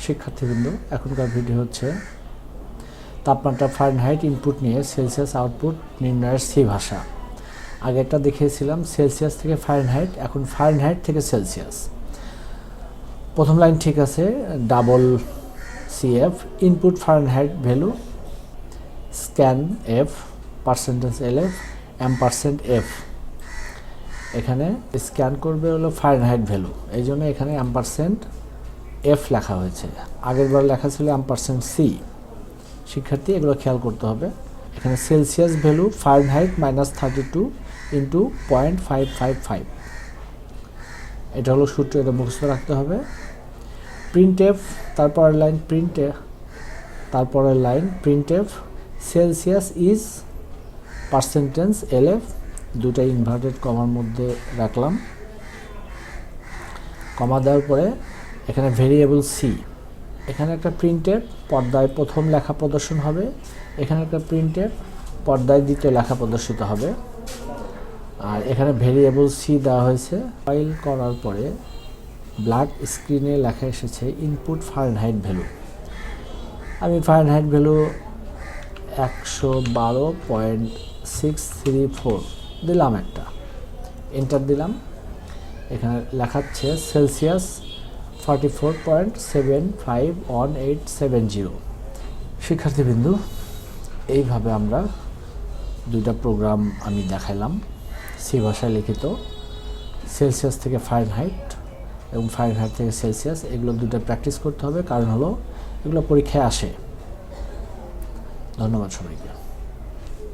শিক্ষার্থীবৃন্দ, এখনকার ভিডিও হচ্ছে তাপমাত্রা ফারেনহাইট ইনপুট নিয়ে সেলসিয়াস আউটপুট নির্ণয়ের সি ভাষা। আগেরটা দেখিয়েছিলাম সেলসিয়াস থেকে ফারেনহাইট, এখন ফারেনহাইট থেকে সেলসিয়াস। প্রথম লাইন ঠিক আছে, double CF input Fahrenheit value scanf percentage LF এম% এফ। এখানে স্ক্যান করবে হলো ফারেনহাইট ভ্যালু, এই জন্য এখানে এম% এফ লেখা হয়েছে। আগের বার লেখা ছিল এম% সি। শিক্ষার্থী এগুলো খেয়াল করতে হবে। এখানে সেলসিয়াস ভ্যালু ফারেনহাইট -32 ইন্টু 0.555, এটা হলো সূত্র, এটা মুখস্থ রাখতে হবে। প্রিন্ট এফ, তারপরের line print F Celsius is percentage LF, দুটাই ইনভার্টেড কমার মধ্যে রাখলাম। কমা দেওয়ার পরে এখানে ভেরিয়েবল সি, এখানে একটা প্রিন্টের পর্দায় প্রথম লেখা প্রদর্শন হবে, এখানে একটা প্রিন্টের পর্দায় দ্বিতীয় লেখা প্রদর্শিত হবে। আর এখানে ভেরিয়েবল সি দেওয়া হয়েছে। ফাইল করার পরে ব্ল্যাক স্ক্রিনে লেখা এসেছে ইনপুট ফারেনহাইট ভ্যালু। আমি ফারেনহাইট ভ্যালু 112.634 দিলাম, একটা এন্টার দিলাম। এখানে লেখাচ্ছে সেলসিয়াস 44.751870। শিক্ষার্থীবৃন্দু, এইভাবে আমরা দুইটা প্রোগ্রাম আমি দেখাইলাম সি ভাষায় লিখিত, সেলসিয়াস থেকে ফারেনহাইট এবং ফারেনহাইট থেকে সেলসিয়াস। এগুলো দুটো প্র্যাকটিস করতে হবে, কারণ হলো এগুলো পরীক্ষায় আসে। ধন্যবাদ সবাইকে।